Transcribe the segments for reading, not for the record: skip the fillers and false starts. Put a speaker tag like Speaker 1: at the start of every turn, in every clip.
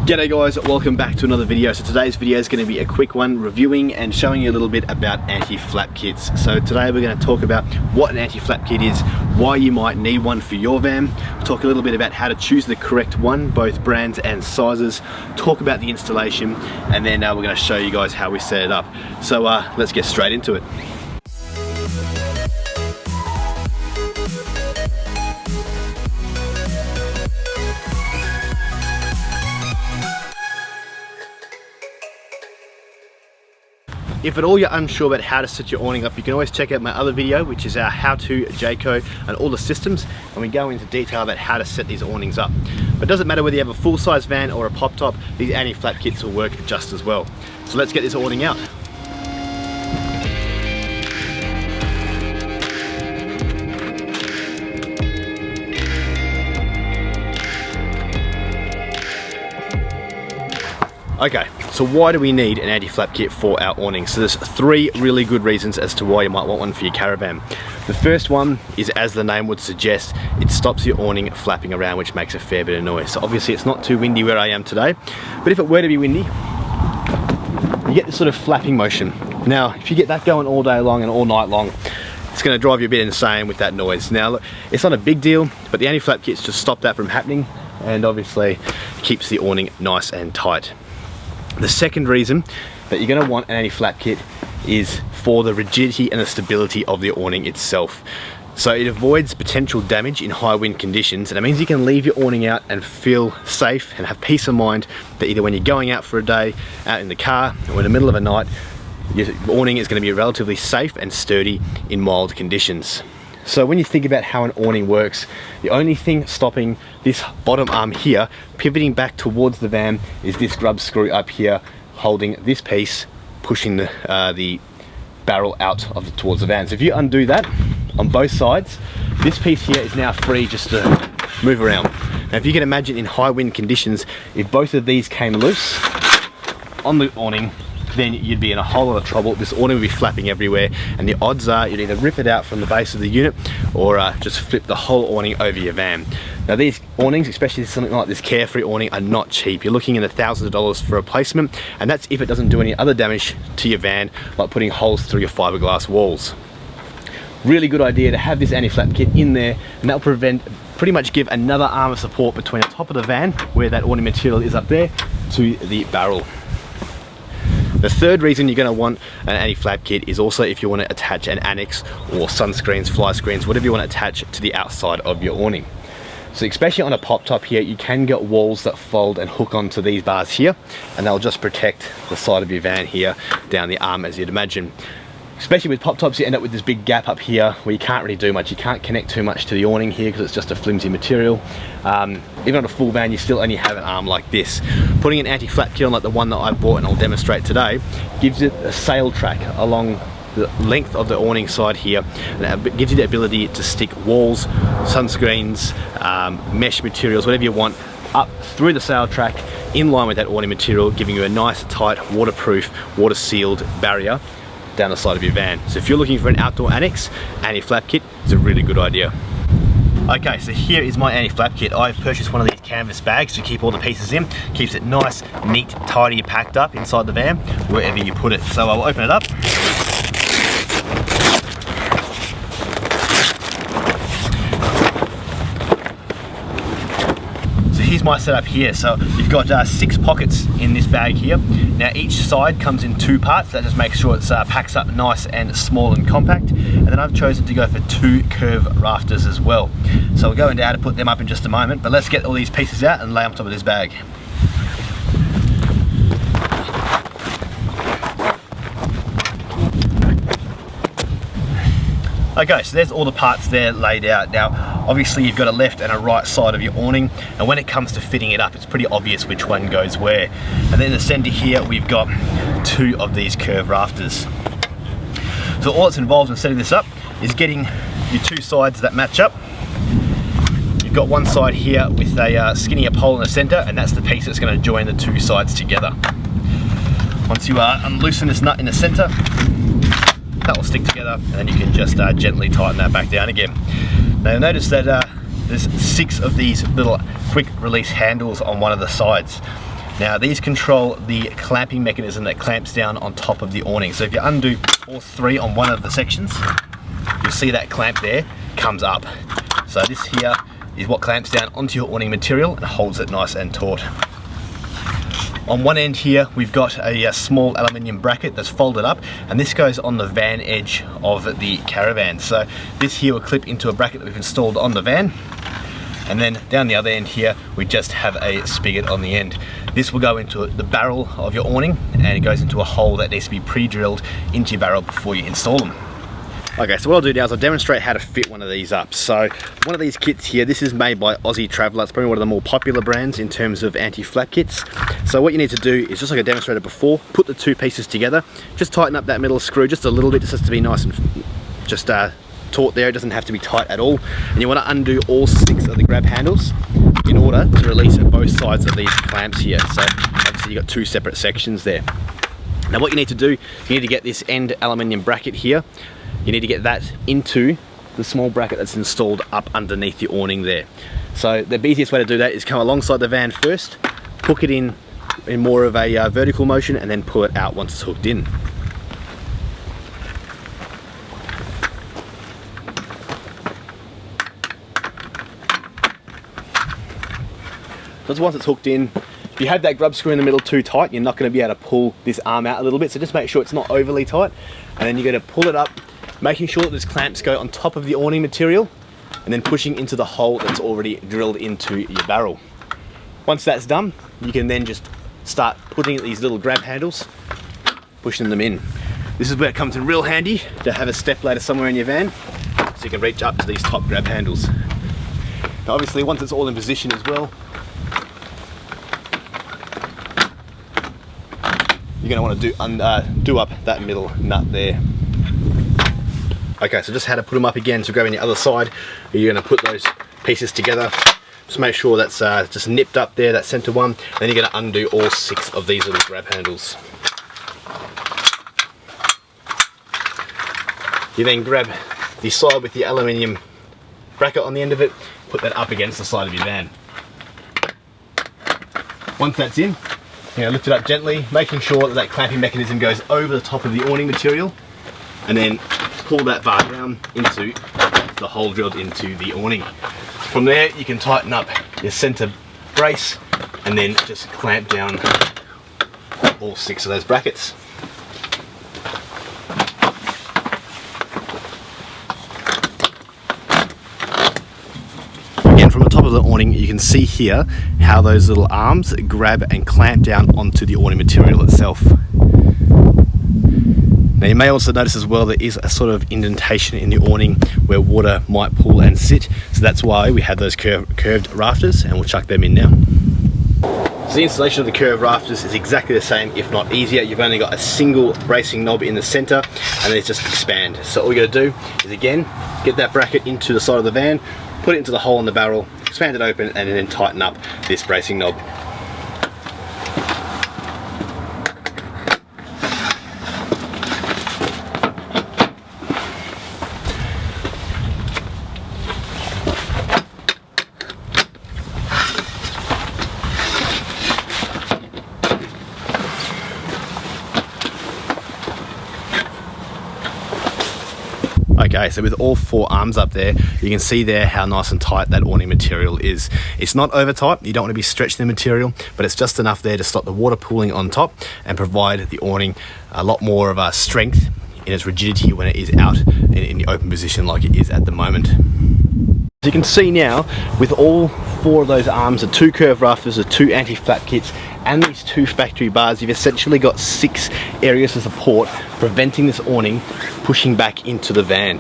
Speaker 1: G'day guys, welcome back to another video. So today's video is going to be a quick one, reviewing and showing you a little bit about anti-flap kits. So today we're going to talk about what an anti-flap kit is, why you might need one for your van, talk a little bit about how to choose the correct one, both brands and sizes, talk about the installation, and then we're going to show you guys how we set it up. So let's get straight into it. If at all you're unsure about how to set your awning up, you can always check out my other video, which is our how to Jayco and all the systems, and we go into detail about how to set these awnings up. But it doesn't matter whether you have a full-size van or a pop-top, these anti-flap kits will work just as well. So let's get this awning out. Okay, so why do we need an anti-flap kit for our awning? So there's three really good reasons as to why you might want one for your caravan. The first one is, as the name would suggest, it stops your awning flapping around, which makes a fair bit of noise. So obviously it's not too windy where I am today, but if it were to be windy, you get this sort of flapping motion. Now, if you get that going all day long and all night long, it's going to drive you a bit insane with that noise. Now, look, it's not a big deal, but the anti-flap kits just stop that from happening, and obviously keeps the awning nice and tight. The second reason that you're going to want an anti-flap kit is for the rigidity and the stability of the awning itself. So it avoids potential damage in high wind conditions, and it means you can leave your awning out and feel safe and have peace of mind that either when you're going out for a day, out in the car, or in the middle of a night, your awning is going to be relatively safe and sturdy in mild conditions. So when you think about how an awning works, the only thing stopping this bottom arm here pivoting back towards the van is this grub screw up here holding this piece, pushing the barrel out towards the van. So if you undo that on both sides, this piece here is now free just to move around. Now if you can imagine in high wind conditions, if both of these came loose on the awning, then you'd be in a whole lot of trouble. This awning would be flapping everywhere, and the odds are you'd either rip it out from the base of the unit or just flip the whole awning over your van. Now these awnings, especially something like this Carefree awning, are not cheap. You're looking in the thousands of dollars for a replacement, and that's if it doesn't do any other damage to your van, like putting holes through your fiberglass walls. Really good idea to have this anti-flap kit in there, and that'll pretty much give another arm of support between the top of the van, where that awning material is up there, to the barrel. The third reason you're going to want an anti-flap kit is also if you want to attach an annex or sunscreens, fly screens, whatever you want to attach to the outside of your awning. So especially on a pop top here, you can get walls that fold and hook onto these bars here, and they'll just protect the side of your van here down the arm, as you'd imagine. Especially with pop tops, you end up with this big gap up here where you can't really do much. You can't connect too much to the awning here because it's just a flimsy material. Even on a full van, you still only have an arm like this. Putting an anti-flap kit on like the one that I bought and I'll demonstrate today gives it a sail track along the length of the awning side here, and it gives you the ability to stick walls, sunscreens, mesh materials, whatever you want, up through the sail track in line with that awning material, giving you a nice, tight, waterproof, water-sealed barrier down the side of your van. So if you're looking for an outdoor annex, anti-flap kit is a really good idea. Okay, so here is my anti-flap kit. I've purchased one of these canvas bags to keep all the pieces in. Keeps it nice, neat, tidy, packed up inside the van, wherever you put it. So I'll open it up. Here's my setup here. So you've got 6 pockets in this bag here. Now each side comes in 2 parts. That just makes sure it packs up nice and small and compact. And then I've chosen to go for 2 curve rafters as well. So we'll go into how to put them up in just a moment, but let's get all these pieces out and lay on top of this bag. Okay, so there's all the parts there laid out. Now, obviously you've got a left and a right side of your awning, and when it comes to fitting it up, it's pretty obvious which one goes where. And then in the center here, we've got 2 of these curved rafters. So all that's involved in setting this up is getting your 2 sides that match up. You've got one side here with a skinnier pole in the center, and that's the piece that's going to join the 2 sides together. Once you unloosen this nut in the center, that will stick together, and then you can just gently tighten that back down again. Now notice that there's 6 of these little quick release handles on one of the sides. Now these control the clamping mechanism that clamps down on top of the awning. So if you undo all three on one of the sections, you'll see that clamp there comes up. So this here is what clamps down onto your awning material and holds it nice and taut. On one end here, we've got a small aluminium bracket that's folded up, and this goes on the van edge of the caravan. So this here will clip into a bracket that we've installed on the van, and then down the other end here, we just have a spigot on the end. This will go into the barrel of your awning, and it goes into a hole that needs to be pre-drilled into your barrel before you install them. Okay, so what I'll do now is I'll demonstrate how to fit one of these up. So one of these kits here, this is made by Aussie Traveller. It's probably one of the more popular brands in terms of anti-flap kits. So what you need to do is, just like I demonstrated before, put the two pieces together, just tighten up that middle screw just a little bit, just to be nice and just taut there. It doesn't have to be tight at all. And you want to undo all 6 of the grab handles in order to release both sides of these clamps here. So obviously you've got 2 separate sections there. Now what you need to do, you need to get this end aluminium bracket here. You need to get that into the small bracket that's installed up underneath the awning there. So the easiest way to do that is come alongside the van first, hook it in more of a vertical motion, and then pull it out once it's hooked in. So once it's hooked in, if you have that grub screw in the middle too tight, you're not going to be able to pull this arm out a little bit, so just make sure it's not overly tight, and then you're going to pull it up, making sure that those clamps go on top of the awning material, and then pushing into the hole that's already drilled into your barrel. Once that's done, you can then just start putting these little grab handles, pushing them in. This is where it comes in real handy to have a step ladder somewhere in your van, so you can reach up to these top grab handles. Now obviously once it's all in position as well, you're going to want to do up that middle nut there. Okay, so just how to put them up again. So grabbing the other side, you're going to put those pieces together. Just make sure that's just nipped up there, that center one. And then you're going to undo all 6 of these little grab handles. You then grab the side with the aluminium bracket on the end of it, put that up against the side of your van. Once that's in, lift it up gently, making sure that clamping mechanism goes over the top of the awning material, and then pull that bar down into the hole drilled into the awning. From there you can tighten up your center brace and then just clamp down all 6 of those brackets. Again, from the top of the awning you can see here how those little arms grab and clamp down onto the awning material itself. Now you may also notice as well there is a sort of indentation in the awning where water might pool and sit, so that's why we have those curved rafters, and we'll chuck them in now. So the installation of the curved rafters is exactly the same, if not easier. You've only got a single bracing knob in the center, and then it's just expand. So all you got to do is, again, get that bracket into the side of the van, put it into the hole in the barrel, expand it open, and then tighten up this bracing knob. Okay, so with all 4 arms up there, you can see there how nice and tight that awning material is. It's not over tight, you don't want to be stretching the material, but it's just enough there to stop the water pooling on top and provide the awning a lot more of a strength in its rigidity when it is out in the open position like it is at the moment. As you can see now, with all 4 of those arms, the 2 curved rafters, the 2 anti-flap kits, and these 2 factory bars, you've essentially got 6 areas of support preventing this awning pushing back into the van.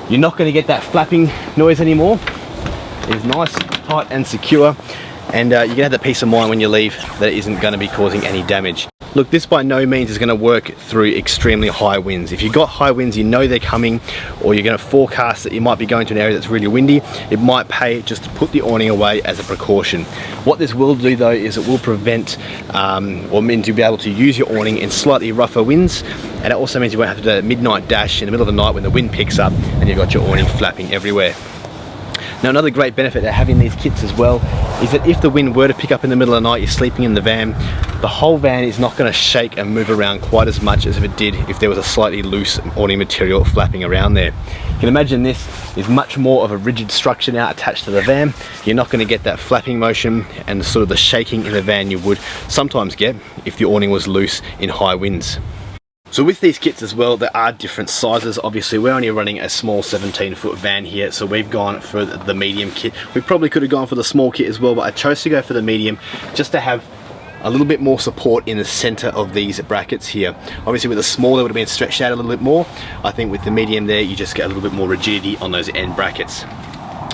Speaker 1: You're not going to get that flapping noise anymore. It's nice, tight and secure, and you're going to have the peace of mind when you leave that it isn't going to be causing any damage. Look, this by no means is going to work through extremely high winds. If you've got high winds, you know they're coming, or you're going to forecast that you might be going to an area that's really windy, it might pay just to put the awning away as a precaution. What this will do though is it will prevent, or means you'll be able to use your awning in slightly rougher winds, and it also means you won't have to do a midnight dash in the middle of the night when the wind picks up and you've got your awning flapping everywhere. Now another great benefit of having these kits as well is that if the wind were to pick up in the middle of the night, you're sleeping in the van, the whole van is not going to shake and move around quite as much as if it did if there was a slightly loose awning material flapping around there. You can imagine this is much more of a rigid structure now attached to the van. You're not going to get that flapping motion and sort of the shaking in the van you would sometimes get if the awning was loose in high winds. So with these kits as well, there are different sizes. Obviously we're only running a small 17-foot van here, so we've gone for the medium kit. We probably could have gone for the small kit as well, but I chose to go for the medium just to have a little bit more support in the center of these brackets here. Obviously with the small, they would have been stretched out a little bit more. I think with the medium there, you just get a little bit more rigidity on those end brackets.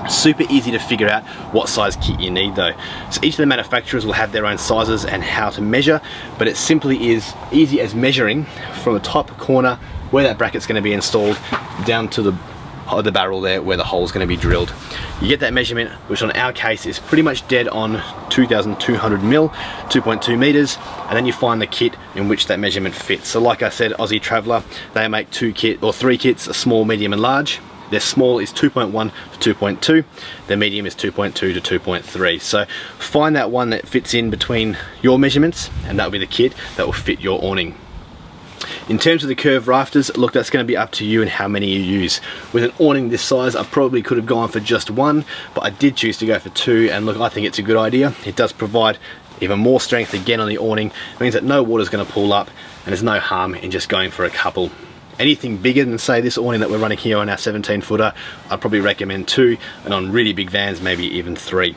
Speaker 1: Super easy to figure out what size kit you need though. So each of the manufacturers will have their own sizes and how to measure, but it simply is easy as measuring from the top corner where that bracket's going to be installed down to the barrel there where the hole's going to be drilled. You get that measurement, which on our case is pretty much dead on 2,200 mil, 2.2 meters, and then you find the kit in which that measurement fits. So like I said, Aussie Traveller, they make three kits, a small, medium and large. Their small is 2.1 to 2.2, their medium is 2.2 to 2.3. So find that one that fits in between your measurements, and that will be the kit that will fit your awning. In terms of the curved rafters, look, that's going to be up to you and how many you use. With an awning this size, I probably could have gone for just one, but I did choose to go for two, and look, I think it's a good idea. It does provide even more strength again on the awning. It means that no water's going to pull up, and there's no harm in just going for a couple. Anything bigger than say this awning that we're running here on our 17-footer, I'd probably recommend two, and on really big vans, maybe even three.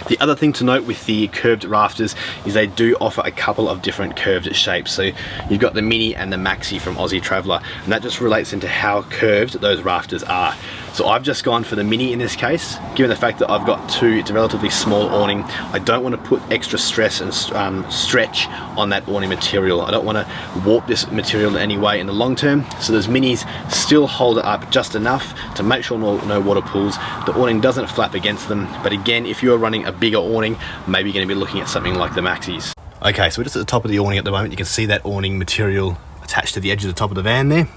Speaker 1: The other thing to note with the curved rafters is they do offer a couple of different curved shapes. So you've got the Mini and the Maxi from Aussie Traveller, and that just relates into how curved those rafters are. So I've just gone for the Mini in this case, given the fact that I've got two, it's a relatively small awning. I don't want to put extra stress and stretch on that awning material. I don't want to warp this material in any way in the long term. So those Minis still hold it up just enough to make sure no water pools. The awning doesn't flap against them. But again, if you're running a bigger awning, maybe you're going to be looking at something like the Maxis. Okay, so we're just at the top of the awning at the moment. You can see that awning material attached to the edge of the top of the van there.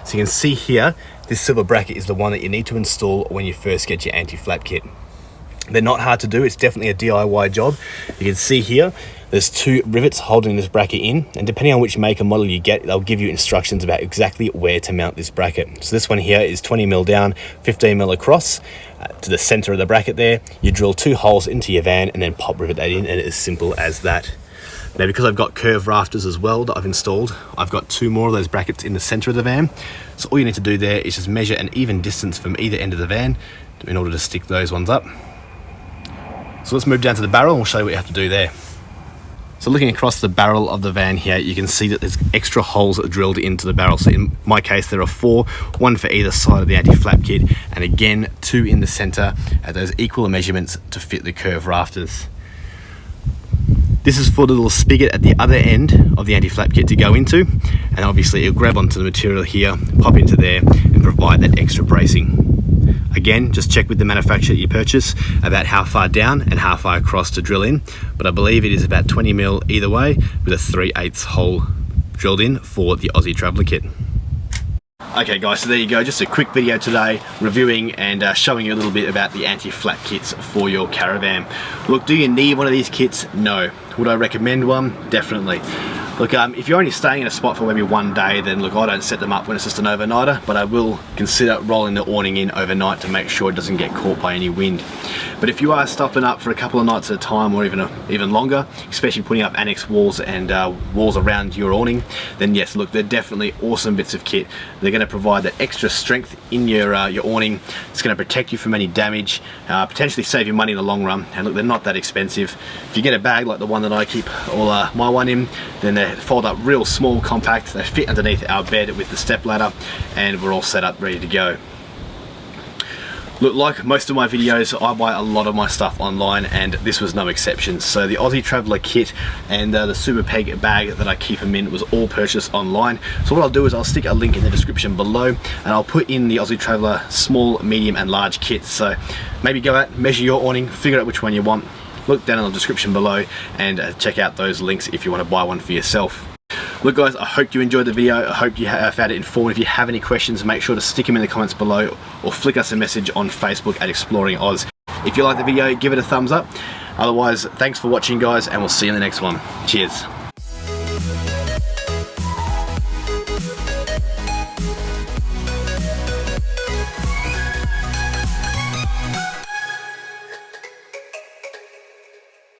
Speaker 1: So you can see here, this silver bracket is the one that you need to install when you first get your anti-flap kit. They're not hard to do, it's definitely a DIY job. You can see here, there's two rivets holding this bracket in, and depending on which make and model you get, they'll give you instructions about exactly where to mount this bracket. So this one here is 20 mil down, 15 mil across, to the center of the bracket there. You drill two holes into your van and then pop rivet that in, and it's as simple as that. Now because I've got curved rafters as well that I've installed, I've got two more of those brackets in the center of the van. So all you need to do there is just measure an even distance from either end of the van in order to stick those ones up. So let's move down to the barrel and we'll show you what you have to do there. So looking across the barrel of the van here, you can see that there's extra holes drilled into the barrel. So in my case, there are four, one for either side of the anti-flap kit, and again, two in the center at those equal measurements to fit the curved rafters. This is for the little spigot at the other end of the anti-flap kit to go into, and obviously it'll grab onto the material here, pop into there, and provide that extra bracing. Again, just check with the manufacturer that you purchase about how far down and how far across to drill in, but I believe it is about 20 mil either way with a 3/8 hole drilled in for the Aussie Traveller kit. Okay guys, so there you go, just a quick video today reviewing and showing you a little bit about the anti-flap kits for your caravan. Look, do you need one of these kits? No. Would I recommend one? Definitely. Look, if you're only staying in a spot for maybe one day, then look, I don't set them up when it's just an overnighter, but I will consider rolling the awning in overnight to make sure it doesn't get caught by any wind. But if you are stopping up for a couple of nights at a time, or even longer, especially putting up annex walls and walls around your awning, then yes, look, they're definitely awesome bits of kit. They're going to provide that extra strength in your awning. It's going to protect you from any damage, potentially save you money in the long run. And look, they're not that expensive. If you get a bag like the one that I keep all my one in, then they fold up real small, compact. They fit underneath our bed with the step ladder, and we're all set up, ready to go. Look, like most of my videos, I buy a lot of my stuff online, and this was no exception. So the Aussie Traveller kit and the Super Peg bag that I keep them in was all purchased online. So what I'll do is I'll stick a link in the description below, and I'll put in the Aussie Traveller small, medium and large kits. So maybe go out, measure your awning, figure out which one you want, look down in the description below, and check out those links if you want to buy one for yourself. Look guys, I hope you enjoyed the video. I hope you found it informative. If you have any questions, make sure to stick them in the comments below or flick us a message on Facebook at Exploring Oz. If you like the video, give it a thumbs up. Otherwise, thanks for watching guys, and we'll see you in the next one. Cheers.